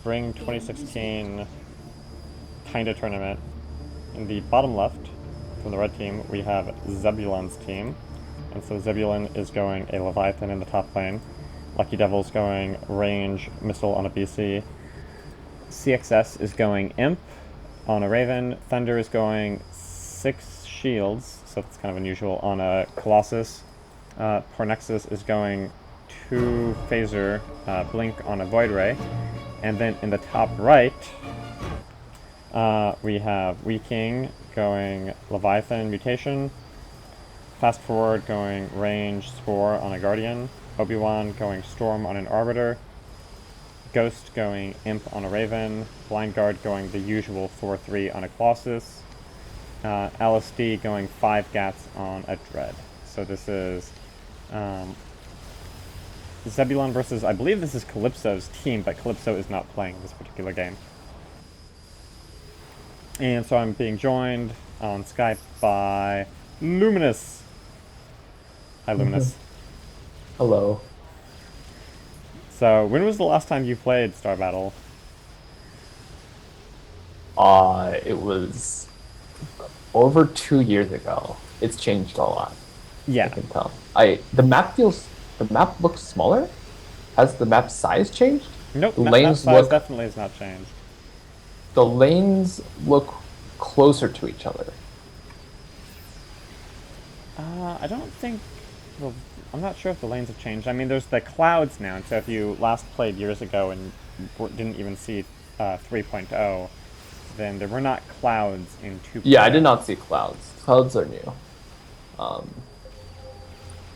Spring 2016 kind of tournament. In the bottom left, from the red team, we have Zebulon's team. And so Zebulon is going a Leviathan in the top lane. Lucky Devil's going range missile on a BC. CXS is going Imp on a Raven. Thunder is going 6 shields, so that's kind of unusual, on a Colossus. Pornexus is going 2 Phaser Blink on a Void Ray. And then in the top right, we have Wee King going Leviathan Mutation. Fast Forward going Range Spore on a Guardian. Obi-Wan going Storm on an Arbiter. Ghost going Imp on a Raven. Blind Guard going the usual 4-3 on a Colossus. LSD going 5 Gats on a Dread. So this is Zebulon versus, I believe this is Calypso's team, but Calypso is not playing this particular game. And so I'm being joined on Skype by Luminous. Hi, Luminous. Hello. So, when was the last time you played Star Battle? It was over 2 years ago. It's changed a lot. I Yeah. can tell. The map looks smaller. Has the map size changed? Nope, The map lanes size look definitely has not changed. the lanes look closer to each other. I don't think... Well, I'm not sure if the lanes have changed. I mean, there's the clouds now, and so if you last played years ago and didn't even see 3.0, then there were not clouds in 2.0. Yeah, I did not see clouds. Clouds are new. Um,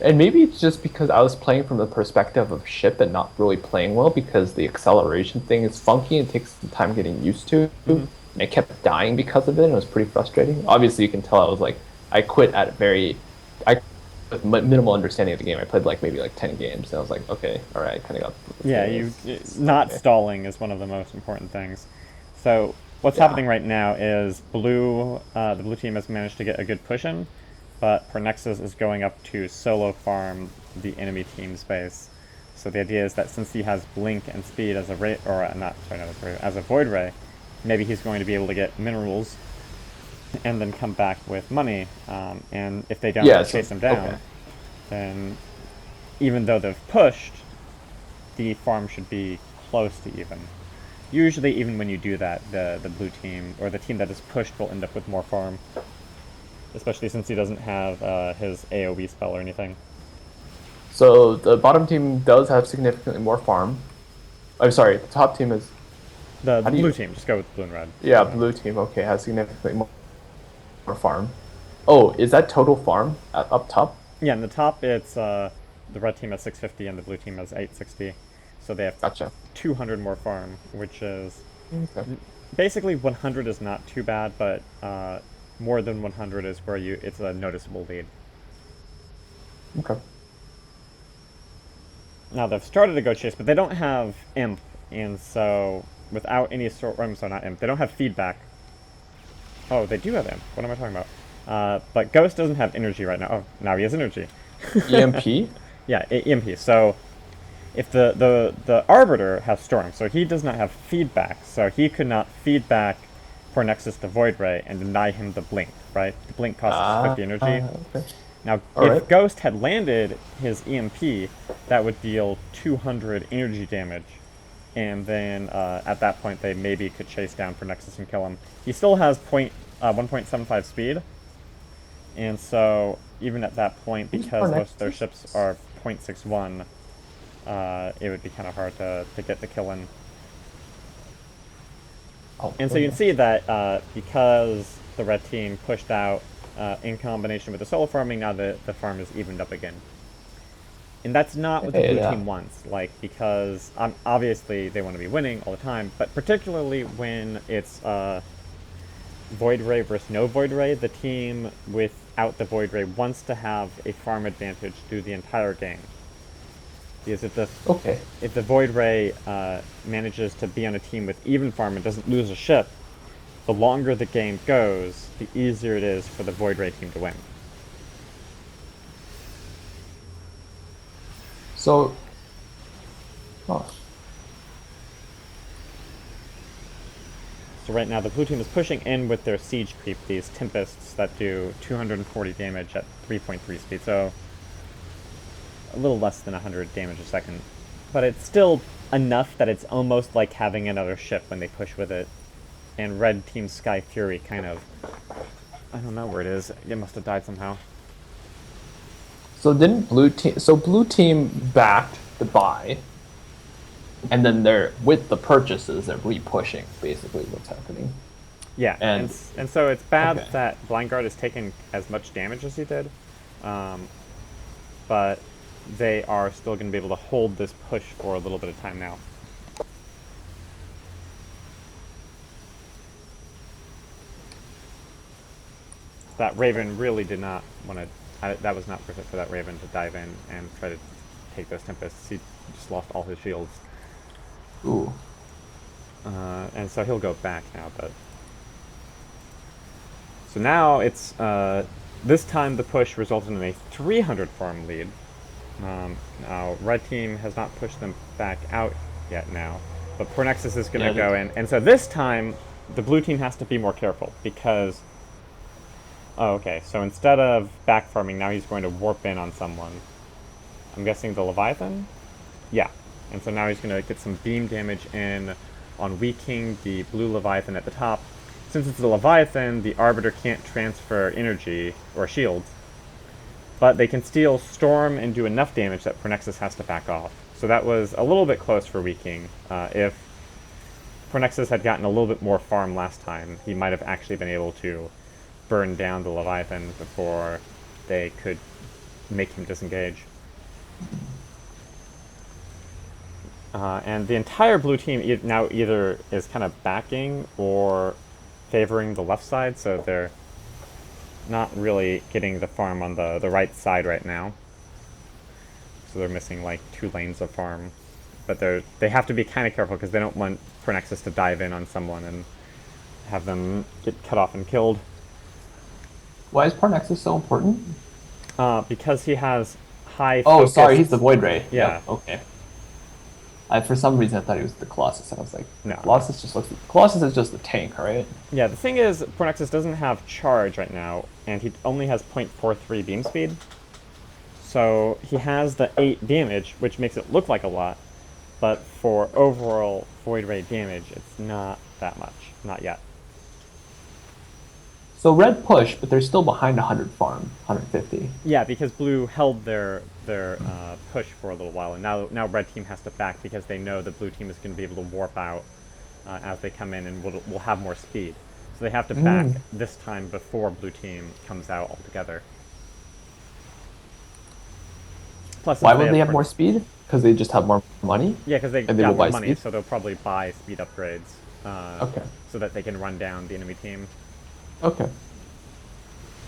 and maybe it's just because I was playing from the perspective of ship and not really playing well because the acceleration thing is funky and takes some time getting used to. Mm-hmm. And I kept dying because of it, and it was pretty frustrating. Obviously, you can tell I quit at with minimal understanding of the game. I played maybe 10 games, and I was like, okay, all right, I kind of got. Yeah, not okay. stalling is one of the most important things. So what's Yeah. happening right now is the blue team has managed to get a good push in, but Pernexus is going up to solo farm the enemy team's base. So the idea is that since he has blink and speed as a ray, or not, sorry, not as a ray, as a void ray, maybe he's going to be able to get minerals and then come back with money. And if they don't chase him down, okay. then even though they've pushed, the farm should be close to even. Usually, even when you do that, the blue team, or the team that is pushed, will end up with more farm. Especially since he doesn't have his AoE spell or anything. So the bottom team does have significantly more farm. I'm sorry, the top team is. The How do blue you? team, just go with blue and red. Yeah, blue team. Okay, has significantly more farm. Oh, is that total farm up top? Yeah, in the top, it's the red team has 650 and the blue team has 860. So they have Gotcha. 200 more farm, which is Okay. basically 100 is not too bad, but more than 100 is where it's a noticeable lead. Okay. Now they've started to go chase, but they don't have imp, and so without any sort, I'm sorry, not imp. They don't have feedback. Oh, they do have imp. What am I talking about? But Ghost doesn't have energy right now. Oh, now he has energy. EMP. Yeah, EMP. So if the Arbiter has Storm, so he does not have feedback, so he could not feedback for Nexus the Void Ray and deny him the Blink, right? The Blink costs 50 energy. Okay. Now, All if right. Ghost had landed his EMP, that would deal 200 energy damage, and then at that point they maybe could chase down for Nexus and kill him. He still has 1.75 speed, and so even at that point, because most of their ships are 0.61, it would be kind of hard to get the kill in. Oh, And so you can see that because the red team pushed out in combination with the solo farming, now the farm is evened up again. And that's not what the blue team wants, because obviously they want to be winning all the time, but particularly when it's Void Ray versus no Void Ray, the team without the Void Ray wants to have a farm advantage through the entire game. Because if the Void Ray manages to be on a team with even farm and doesn't lose a ship, the longer the game goes, the easier it is for the Void Ray team to win. So, oh. So right now the blue team is pushing in with their siege creep, these Tempests that do 240 damage at 3.3 speed, so a little less than 100 damage a second. But it's still enough that it's almost like having another ship when they push with it. And red team Sky Fury kind of... I don't know where it is. It must have died somehow. So didn't blue team... So blue team backed the buy, and then they're, with the purchases, they're re-pushing, basically, what's happening. Yeah, and so it's bad okay. that Blind Guard has taken as much damage as he did. But they are still going to be able to hold this push for a little bit of time now. That Raven really did not want to... that was not worth it for that Raven to dive in and try to take those Tempests. He just lost all his shields. Ooh. And so he'll go back now, but... So now it's... this time the push resulted in a 300 farm lead. Now, red team has not pushed them back out yet now, but Pornexus is going to go in. And so this time, the blue team has to be more careful, because... Oh, okay, so instead of back farming, now he's going to warp in on someone. I'm guessing the Leviathan? Yeah. And so now he's going to get some beam damage in on Wee King, the blue Leviathan at the top. Since it's the Leviathan, the Arbiter can't transfer energy or shields, but they can steal Storm and do enough damage that Pornexus has to back off. So that was a little bit close for Wee King. If Pornexus had gotten a little bit more farm last time, he might have actually been able to burn down the Leviathan before they could make him disengage. And the entire blue team now either is kind of backing or favoring the left side, so they're not really getting the farm on the right side right now. So they're missing like 2 lanes of farm. But they have to be kind of careful because they don't want Pornexus to dive in on someone and have them get cut off and killed. Why is Pornexus so important? Because he has high focus. Sorry, he's the Void Ray. Yeah. Yep, okay. For some reason, I thought he was the Colossus, and I was like, no. Colossus is just the tank, right? Yeah, the thing is, Pornexus doesn't have charge right now, and he only has 0.43 beam speed. So he has the 8 damage, which makes it look like a lot, but for overall Void Ray damage, it's not that much. Not yet. So red push, but they're still behind 100 farm, 150. Yeah, because blue held their push for a little while, and now red team has to back because they know the blue team is going to be able to warp out as they come in and will have more speed. So they have to back this time before blue team comes out altogether. Plus, why would they have more speed? Because they just have more money? Yeah, because they got more money, so they'll probably buy speed upgrades so that they can run down the enemy team. Okay.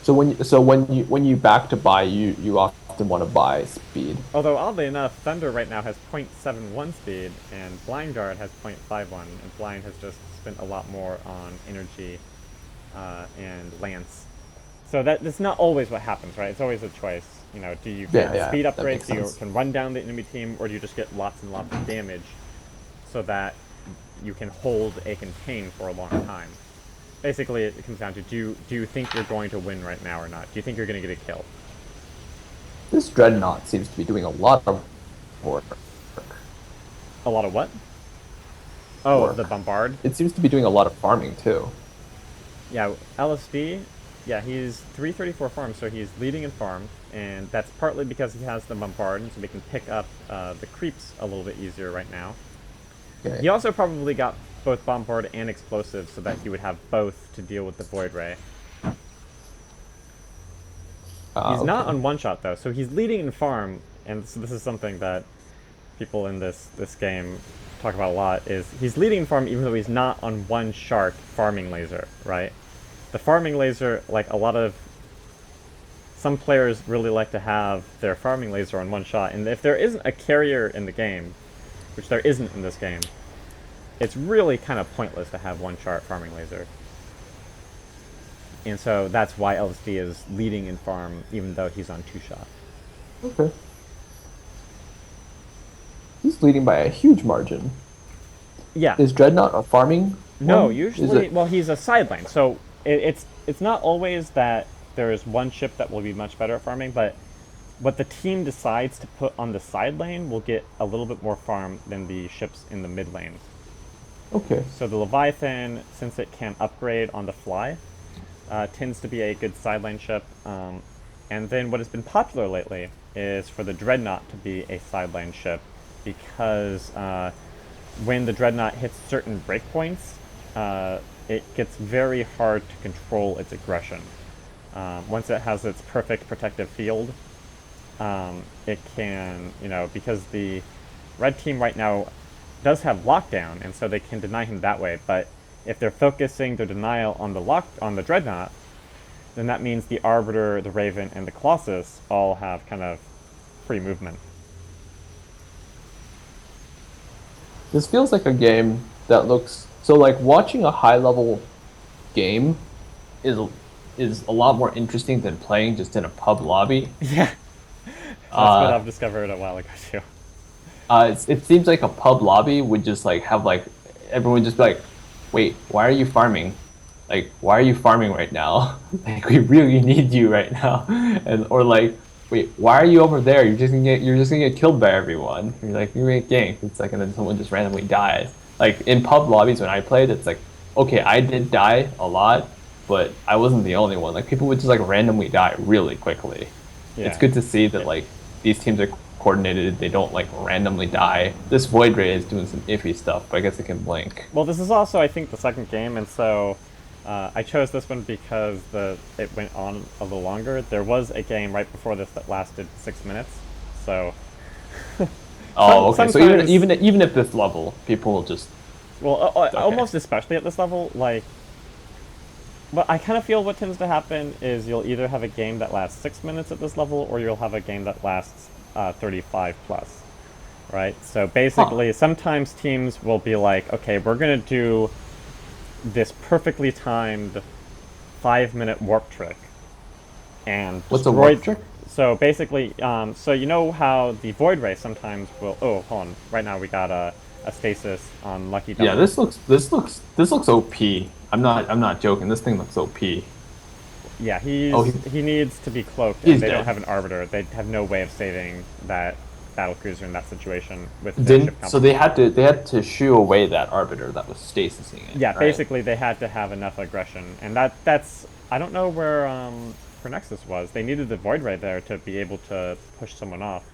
So when you back to buy, you often want to buy speed. Although oddly enough, Thunder right now has 0.71 speed, and Blind Guard has 0.51, and Blind has just spent a lot more on energy and lance. So that's not always what happens, right? It's always a choice. You know, do you get speed upgrades so you can run down the enemy team, or do you just get lots and lots of damage so that you can hold a contain for a long time? Basically, it comes down to, do you think you're going to win right now or not? Do you think you're going to get a kill? This Dreadnought seems to be doing a lot of work. A lot of what? Oh, the Bombard? It seems to be doing a lot of farming, too. Yeah, LSD, yeah, he's 334 farms, so he's leading in farm, and that's partly because he has the Bombard, and so we can pick up the creeps a little bit easier right now. Okay. He also probably got both Bombard and Explosive so that he would have both to deal with the Void Ray. He's not on one-shot, though, so he's leading in farm, and so this is something that people in this game talk about a lot, is he's leading in farm even though he's not on one shark farming laser, right? The farming laser, like some players really like to have their farming laser on one shot, and if there isn't a carrier in the game, which there isn't in this game, it's really kind of pointless to have one shot farming laser. And so that's why LSD is leading in farm, even though he's on 2-shot. Okay. He's leading by a huge margin. Yeah. Is Dreadnought a farming No, Is usually, it? well, he's a side lane, so it's not always that there's one ship that will be much better at farming, but what the team decides to put on the side lane will get a little bit more farm than the ships in the mid lane. Okay. So the Leviathan, since it can upgrade on the fly, tends to be a good side lane ship. And then what has been popular lately is for the Dreadnought to be a side lane ship, because when the Dreadnought hits certain breakpoints, it gets very hard to control its aggression. Once it has its perfect protective field, it can, because the red team right now does have lockdown, and so they can deny him that way. But if they're focusing their denial on the Dreadnought, then that means the Arbiter, the Raven, and the Colossus all have kind of free movement. This feels like a game that looks so like watching a high level game is is a lot more interesting than playing just in a pub lobby. Yeah, that's what Uh, I've discovered a while ago too. it seems like a pub lobby would just like have like everyone just be like, wait, why are you farming? Like, why are you farming right now? Like, we really need you right now, and or like, wait, why are you over there? You're just gonna get killed by everyone. You're like, you're gonna get ganked. It's like, and then someone just randomly dies. Like in pub lobbies when I played, it's like, okay, I did die a lot, but I wasn't the only one. Like people would just like randomly die really quickly. It's Yeah. good to see that like these teams are coordinated. They don't like randomly die. This Void Ray is doing some iffy stuff, but I guess it can blink. Well, this is also, I think, the second game, and so I chose this one because it went on a little longer. There was a game right before this that lasted 6 minutes, so Oh, okay. So sometimes, even at this level, people will just well, okay. almost especially at this level, like, but I kind of feel what tends to happen is you'll either have a game that lasts 6 minutes at this level, or you'll have a game that lasts 35 plus, right? So basically, sometimes teams will be like, okay, we're gonna do this perfectly timed 5 minute warp trick and What's a destroy. warp trick? So basically, so you know how the Void Ray sometimes will. Oh, hold on. Right now we got a stasis on Lucky Double. Yeah, this looks OP. I'm not joking. This thing looks OP. Yeah, he needs to be cloaked, and he's they don't dead. have an Arbiter. They have no way of saving that battlecruiser in that situation with their ship So company. they had to shoo away that arbiter that was stasising it. Yeah, right? basically they had to have enough aggression, and that's I don't know where Nexus was. They needed the Void Ray there to be able to push someone off.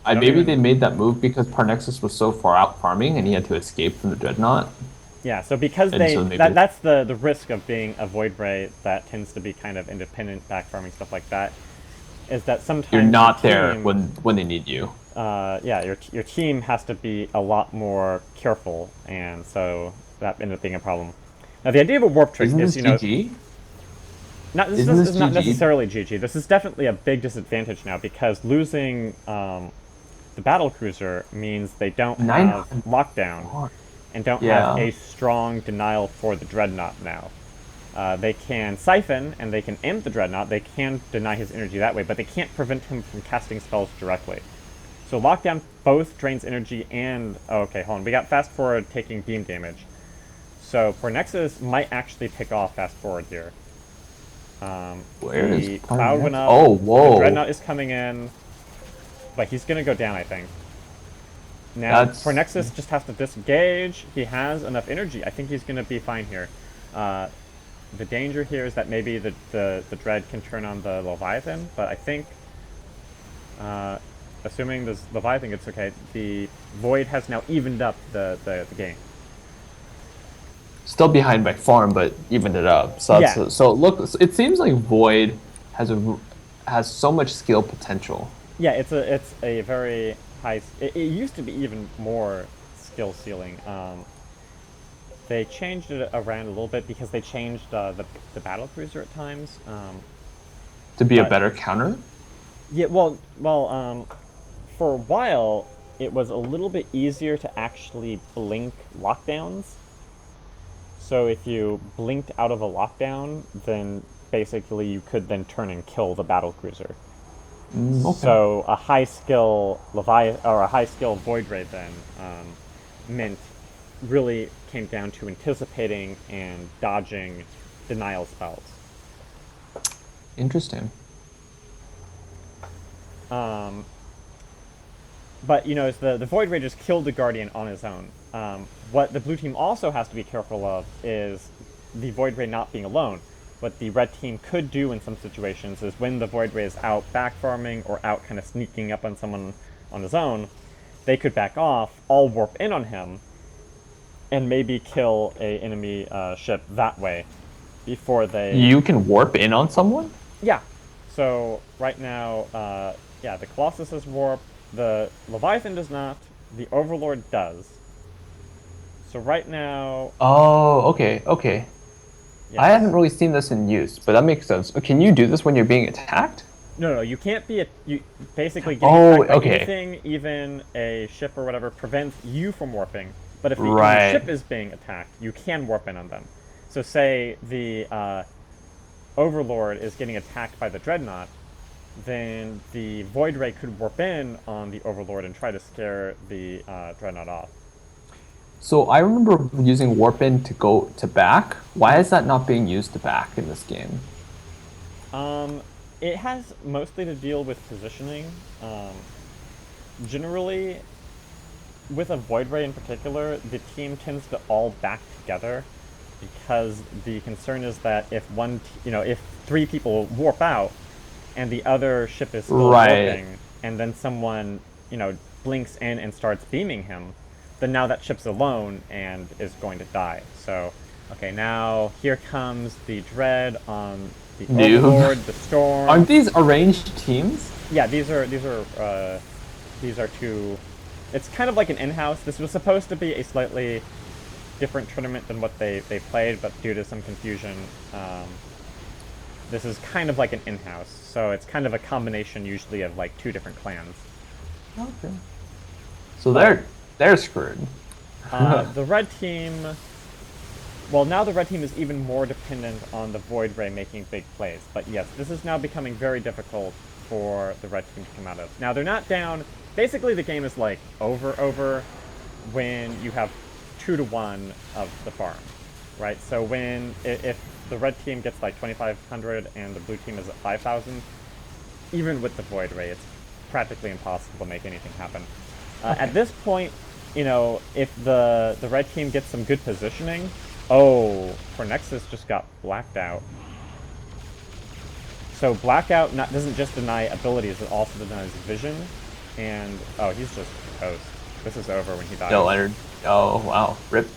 I don't Maybe even. they made that move because Parnexus was so far out farming and he had to escape from the Dreadnought. Yeah, so because And they so maybe that's the risk of being a Void Ray that tends to be kind of independent back farming stuff like that, is that sometimes you're not your there team, when they need you. yeah, your team has to be a lot more careful, and so that ended up being a problem. Now the idea of a warp trick Isn't is, this GG? this Isn't this is not GG? necessarily GG. This is definitely a big disadvantage now, because losing the battle cruiser means they don't have 900. lockdown and don't Yeah. have a strong denial for the Dreadnought now. They can siphon and they can end the Dreadnought. They can deny his energy that way, but they can't prevent him from casting spells directly. So lockdown both drains energy and... Oh, okay, hold on. We got fast forward taking beam damage. So for Nexus might actually pick off fast forward here. Where the is cloud went up. Oh, whoa. The Dreadnought is coming in, but he's gonna go down, I think. Now, for Nexus, just has to disengage. He has enough energy. I think he's gonna be fine here. The danger here is that maybe the Dread can turn on the Leviathan, but I think, assuming this Leviathan gets okay, the Void has now evened up the game. Still behind by farm, but evened it up. So that's Yeah. so look. It seems like Void has so much skill potential. Yeah, it's a very high. It used to be even more skill ceiling. They changed it around a little bit because they changed the battle cruiser at times. To be a but- better counter. Yeah, well, for a while it was a little bit easier to actually blink lockdowns. So if you blinked out of a lockdown, then basically you could then turn and kill the battle cruiser. Okay. So a high skill Leviathan or a high skill Void Ray then meant really came down to anticipating and dodging denial spells. Interesting. But, the Void Ray just killed the Guardian on his own. What the blue team also has to be careful of is the Void Ray not being alone. What the red team could do in some situations is when the Void Ray is out back farming or out kind of sneaking up on someone on his own, they could back off, all warp in on him, and maybe kill a enemy ship that way before they... You can warp in on someone? Yeah. So right now, the Colossus is warped, the Leviathan does not, the Overlord does. So right now... Oh, okay. Yes. I haven't really seen this in use, but that makes sense. Can you do this when you're being attacked? No, you can't be you basically getting attacked by anything, even a ship or whatever, prevents you from warping. But if the ship is being attacked, you can warp in on them. So say the Overlord is getting attacked by the Dreadnought, then the Void Ray could warp in on the Overlord and try to scare the Dreadnought off. So I remember using warp in to go to back. Why is that not being used to back in this game? It has mostly to deal with positioning. Generally, with a Void Ray in particular, the team tends to all back together because the concern is that if if 3 people warp out and the other ship is still warping, and then someone, blinks in and starts beaming him, then now that ship's alone and is going to die. So, okay, now here comes the Dread on the Overlord, the Storm. Aren't these arranged teams? Yeah, these are 2. It's kind of like an in-house. This was supposed to be a slightly different tournament than what they played, but due to some confusion, this is kind of like an in-house. So it's kind of a combination usually of like 2 different clans. Okay. So they're screwed. The red team... Well, now the red team is even more dependent on the Void Ray making big plays. But yes, this is now becoming very difficult for the red team to come out of. Now, they're not down... Basically, the game is like over when you have 2-to-1 of the farm, right? So if the red team gets like 2,500 and the blue team is at 5,000, even with the Void Ray, it's practically impossible to make anything happen. At this point, if the red team gets some good positioning... Oh, Nexus just got blacked out. So blackout doesn't just deny abilities, it also denies vision. And, oh, he's just toast. This is over when he dies. No, Leonard. Oh, wow. RIP.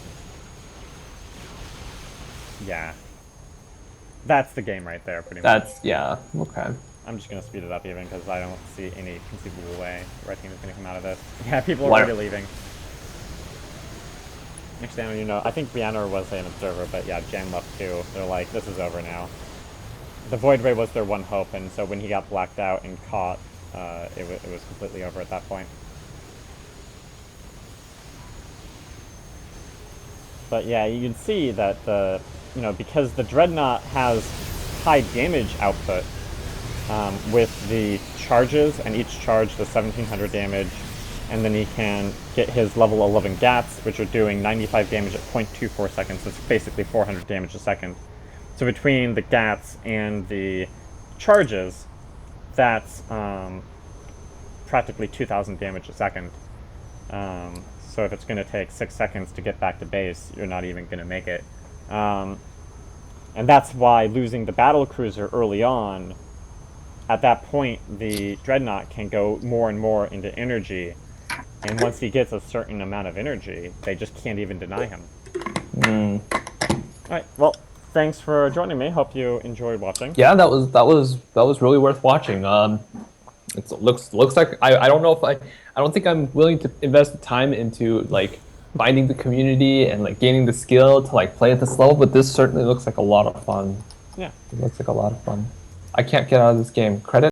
Yeah. That's the game right there, pretty much. Yeah, okay. I'm just going to speed it up even, because I don't see any conceivable way the red team is going to come out of this. Yeah, people are already leaving. Next down, I think Brianna was an observer, but yeah, Jan left too. They're like, this is over now. The Void Ray was their one hope, and so when he got blacked out and caught, it was completely over at that point. But yeah, you can see that because the Dreadnought has high damage output with the charges, and each charge does 1,700 damage, and then he can get his level 11 Gats, which are doing 95 damage at 0.24 seconds. It's basically 400 damage a second. So between the Gats and the charges, that's practically 2,000 damage a second. So if it's going to take 6 seconds to get back to base, you're not even going to make it. And that's why losing the battle cruiser early on, at that point, the Dreadnought can go more and more into energy. And once he gets a certain amount of energy, they just can't even deny him. Alright, well, thanks for joining me. Hope you enjoyed watching. Yeah, that was really worth watching. It looks like I don't know if I don't think I'm willing to invest the time into like finding the community and like gaining the skill to like play at this level, but this certainly looks like a lot of fun. Yeah. It looks like a lot of fun. I can't get out of this game. Credit